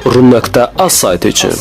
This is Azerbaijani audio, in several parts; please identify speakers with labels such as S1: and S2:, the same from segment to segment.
S1: Rum.az saytı için.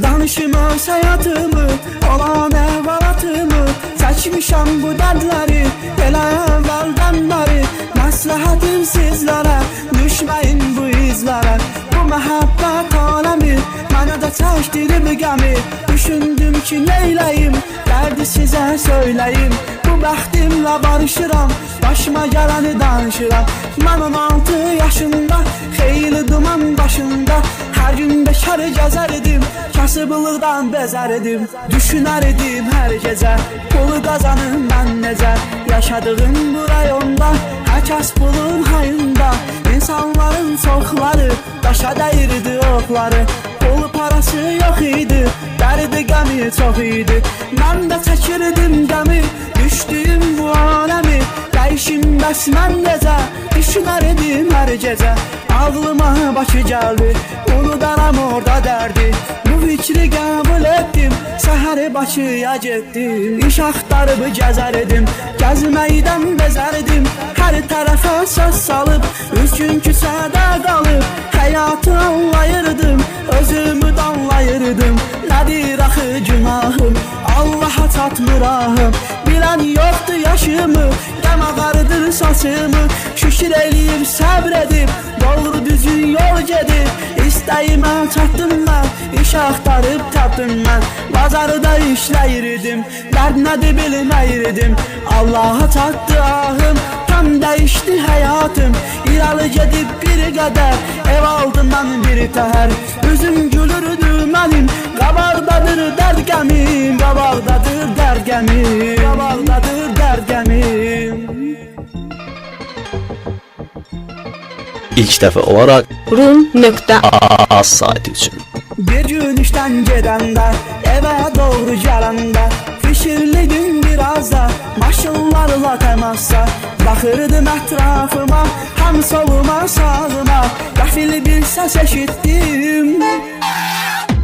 S2: Danışmaz hayatımı, olan əhvalatımı, çəkmişəm bu dərdləri, elə əvvəldən bəri. Məsləhətim sizlərə, düşməyin bu izlərə. Bu məhəbbət aləmi, mənə də çəkdirib qəmi. Düşündüm ki, neyləyim, dərdi sizə söyləyim. Bu bəxtimlə barışıram, başıma gələni danışıram. Mən 16 yaşında, xeyli duman başında, hər gün bekar gəzərdim, kasıblıqdan bezərdim. Düşünərdim hər gecə, pulu qazanım mən necə. Yaşadığım bu rayonda, hər kəs pulun hayında. İnsanların çoxları, daşa dəyirdi oxları. Pulu parası yox idi, dərdi qəmi çox idi. Mən də çəkirdim qəmi, düşdüyüm bu aləmi. Dəyişim bəs mən necə, düşünərdim hər gecə. Ağlıma Bakı gəldi, unudaram orada dərdi. Bu fikri qəbul etdim, səhəri Bakıya getdim. İş axtarıb gəzərdim, gəzməkdən bezərdim. Hər tərəfə söz salıb, 3 gün küçədə qalıb. Həyatı anlayırdım, özümü danlayırdım. Nədir axı günahım, Allaha çatmır ahım. Bilən yoxdur yaşımı, qəm ağarıdır saçımı. Şükür eləyib, səbr edib, doğru düzgün yol gedib. İstəyimə çatdım mən, iş axtarıb tapdım mən. Bazarda işləyirdim, dərd nədir bilməyirdim. Allaha çatdı ahım, tam dəyişdi həyatım. İralı gedib bir qədər, ev aldından bir təhər. Üzüm gülürdü mənim, qabaqdadır dərd qəmim. Qabaqdadır dərd qəmim, qabaqdadır dərd qəmim.
S1: İlk dəfə olaraq
S3: Rum.az
S1: saytı için.
S2: Bir gün işdən gedəndə, evə doğru gələndə, fikirlidim biraz da, maşınlarla təmasda. Baxırdım ətrafıma, həm soluma sağıma. Qəfil bir səs eşitdim,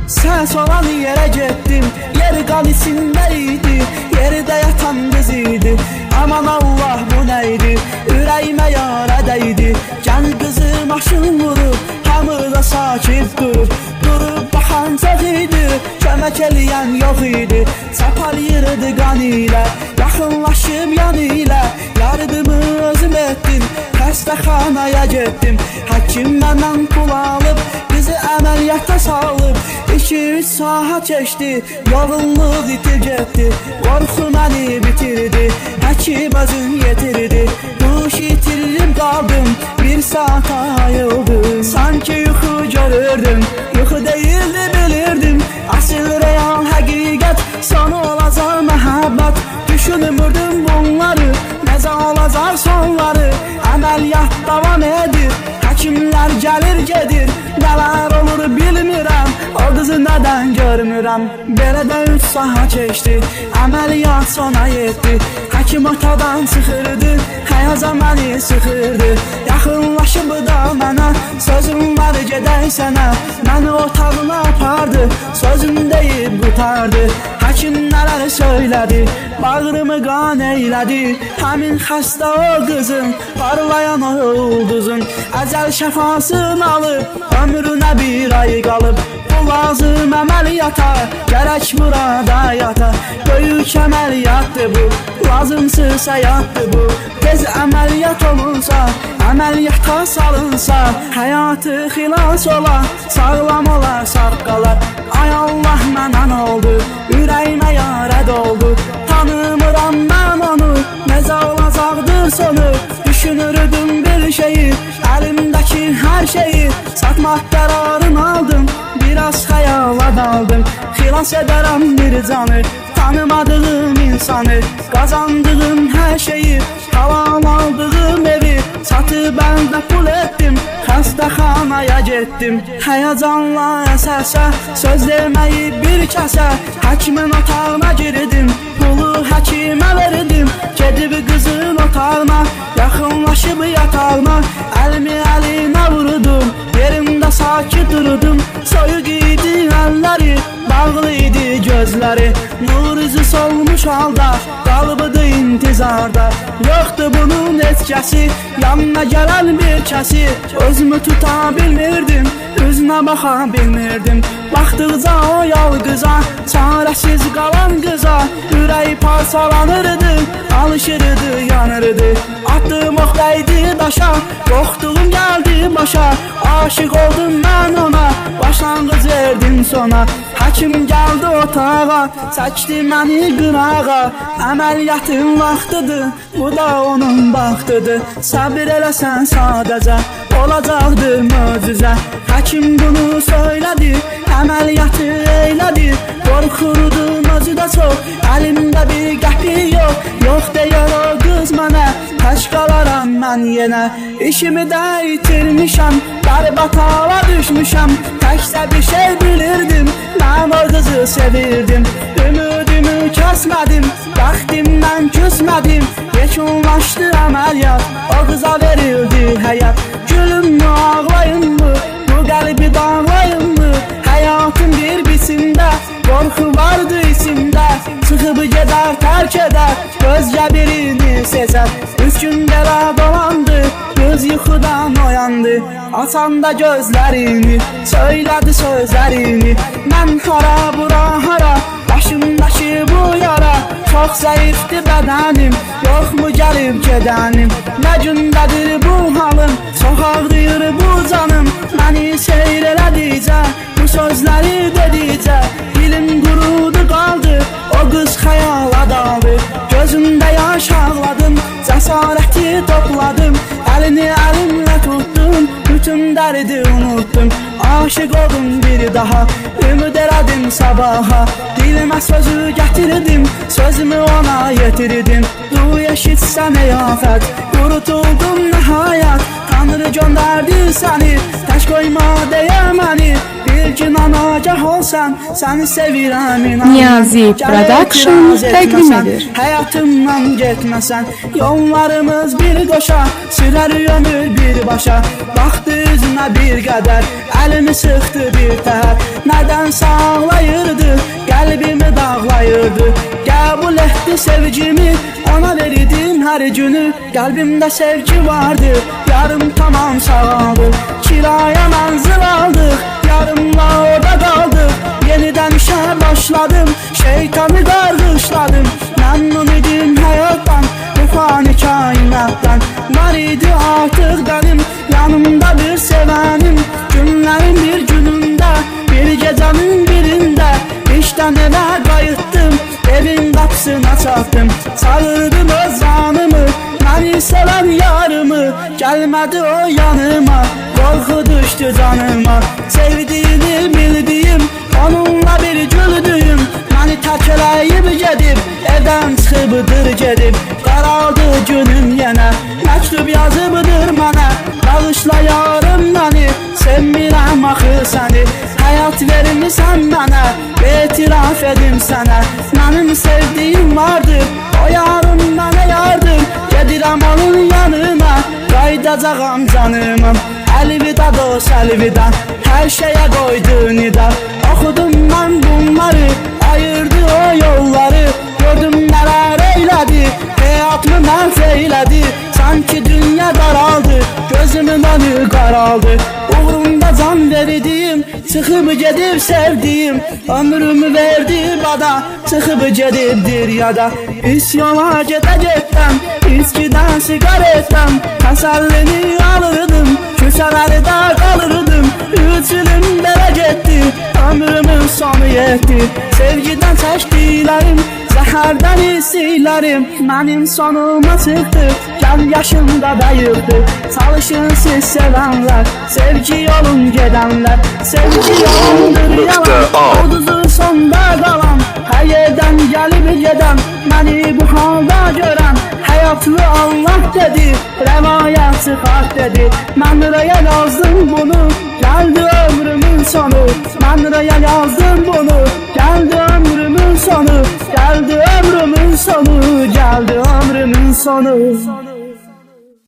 S2: səs olan yerə getdim. Yer qan içində idi, yerdə yatan qız idi. Aman Allah bu neydi, ürəyimə yara dəydi. Gən qızı maşın vurub, hamı da sakit durub. Durub baxan çox idi, kömək eləyən yox idi. Çapalıyırdı qan ilə, yaxınlaşıb yan ilə. Yardımı özüm etdim, xəstəxanaya getdim. Həkim məndən pul alıb, bizi əməliyyata salıb. 2-3 saat keçdi, yorğunluq itib getdi. Qorxu məni bitirdi, həkim özün yetirdi. Duş itirim qaldım, bir saat ayıldım. Sanki yuxu görürdüm, yuxu deyildi bilirdim. Asıl real həqiqət, sonu olacaq məhəbbət. Düşünmürdüm bunları, necə olacaq sonları. Əməliyyat davam edir, həkimlər gəlir gedir. Nələr olur bilmirəm, o qızı nədən görmürəm. Belə də 3 saat keçdi, əməliyyat sona yetdi. Həkim otadan çıxırdı, həyəcan məni sıxırdı. Yaxınlaşıb da mənə, sözüm var gedək sənə. Məni otağına apardı, sözüm deyib qutardı. Həkim nələr söylədi, bağrımı qan eylədi. Həmin xəstə o qızın, parlayan o ulduzun. Əcəl şəfasını alıb, ömrünə bir ay qalıb. Bu lazım əməliyyata, gərək burada yata. Böyük əməliyyatdır bu, lazımsız həyatdır bu. Tez əməliyyat olunsa, əməliyyata salınsa, həyatı xilas ola, sağlam ola, sağ qalar. Ay Allah mənə oldu, ürəyimə yara doldu. Tanımıram mən onu, necə olacaqdır sonu. Düşünürdüm bir şeyi, əlimdəki hər şeyi. Satmaq qərarını aldım, biraz xəyala daldım. Xilas edərəm bir canı, tanımadığım insanı. Qazandığım hər şeyi, halal aldığım evi. Satıb əldə pul etdim, xəstəxanaya getdim. Həyəcanla əsə-əsə, söz deməyib bir kəsə. Həkimin otağına girdim, pulu həkimə verdim. Gedib qızın otağına, yaxınlaşıb yatağına. Əlimi əlinə vurdum, yerimdə sakit durdum. Soyuq idi əlləri, bağlı idi gözləri. Nur üzü solmuş halda, qalıbıdı intizarda. Yoxdur bunun heç öfkəsi, yanına gələn bir kəsi özümü tuta bilmirdim, üzünə baxa bilmirdim. Baxdıqca o yalqıza, çarəsiz qalan qıza ürəyi parçalanırdı, alışırdı, yanırdı. Attığım ox dəydi daşa, qorxduğum gəldi başa. Aşıq oldum mən ona, başlanğıc verdim sona. Həkim gəldi otağa, çəkdi məni qırağa. Əməliyyatın vaxtıdır, bu da onun baxtıdır. Səbir eləsən sadəcə, olacaqdır möcüzə. Həkim bunu söylədi, əməliyyatı eylədi. Qorxurdum özü də çox, əlimdə bir qəpi yox. Yox deyər o qız mənə, tək qalaram mən yenə. İşimi də itirmişəm, bərbad hala düşmüşəm. Təkcə bir şey bilirdim, mən o qızı sevirdim. Ümidimi kəsmədim, bəxtimdən küsmədim. Yekunlaşdı əməliyyat, o qıza verildi həyat. Gülümmü, ağlayımmı, bu qəlbi dağlayımmı? Həyatın bir biçimdə, qorxu vardı içimdə. Çıxıb gedər, tərk edər, gözcə birini seçər. 3 gün belə dolandı, göz yuxudan oyandı. Açanda gözlərini, söylədi sözlərini. Mən hara, bura hara, başımdakı bu yara. Çox zəifdir bədənim, yoxmu gəlib gedənim? Nə gündədir bu halım, çox ağrıyır bu canım. Məni seyr elədikcə, bu sözləri dedikcə dilim qurudu qaldı, o qız xəyala daldı. Gözümdə yaş ağladım, cəsarəti topladım. Əlini əlimlə tutdum, bütün dərdi unuttum. Aşıq oldum bir daha, ümid elədim sabaha. Dilimə sözü gətirdim, sözümü ona yetirdim. Duy eşitsən ey afət, qurutuldum nəhayət. Tanrı göndərdi səni, tək qoyma deyə məni. Bir gün anagah olsan, səni sevirəm inan.
S3: Niyazi Production təqdim edir.
S2: Həyatımdan getməsən, yollarımız bir qoşa, sürər ömür bir başa. Baxdı üzünə bir qədər, əlimi sıxdı bir təhər. Nədənsə ağlayırdı, qəlbimi dağlayırdı. Qəbul etdi sevgimi, ona verirdim hər günü. Qəlbimdə sevgi vardı, yarım tamam sağaldı. Kiraya mənzil aldıq, yarımla orada qaldıq. Yenidən işə başladım, şeytanı qarğışladım. Məmnun idim həyatdan, bu fani kainatdan. Var idi artıq mənim, yanımda bir sevənim. Günlərin bir günündə, bir gecənin birində işdən evə qayıtdım, evin qapısına çatdım. Çağırdım öz canımı, məni sevən yarımı. Gəlmədi o yanıma, qorxu düşdü canıma. Sevdiyini bildiyim, onunla bir güldüyüm. Məni tərk eləyib gedib, evdən çıxıbdır gedib. Qaraldı günüm yenə, məktub yazıbdır mənə. Bağışla yarım məni, sevmirəm axı səni. Həyat vermisən mənə, etiraf edim sənə. Mənim sevdiyim vardır, o yarımda nə yardır. Gedirəm onun yanına, qaydacağam canımım. Əlvida dost əlvida, hər şeyə qoydu nida. Oxudum mən bunları, ayırdı o yolları. Gördüm nələr eylədi, həyatımı məhv eylədi. Sanki dünya daraldı, gözümün önü qaraldı. Uğrunda can verdim, çıxıb gedib sevdim. Ömrümü verdi bana, çıxıb gedibdir yada. Üst yola gedəcəkdən, içkidən sigaretdən təsəllini alırdım, küçələrdə qalırdım. 3 ilim belə getdi, ömrümün sonu yetdi. Sevgidən çəkdiklərim, zəhərdən hisslərim mənim sonuma çıxdı. Gəl yaşımda dayıqdı, çalışın siz sevənlər, sevgi yolun gedənlər. Sevgi yolundur yalan, uduzu sonda qalan. Hər yerdən gəlib gedən, məni bu halda görən. Həyatlı Allah dedi, rəvayət çıxart dedi. Mən rəyə yazdım bunu, gəldi ömrümün sonu. Mən rəyə yazdım bunu, gəldi ömrümün sonu. Gəldi ömrümün sonu, gəldi ömrümün sonu.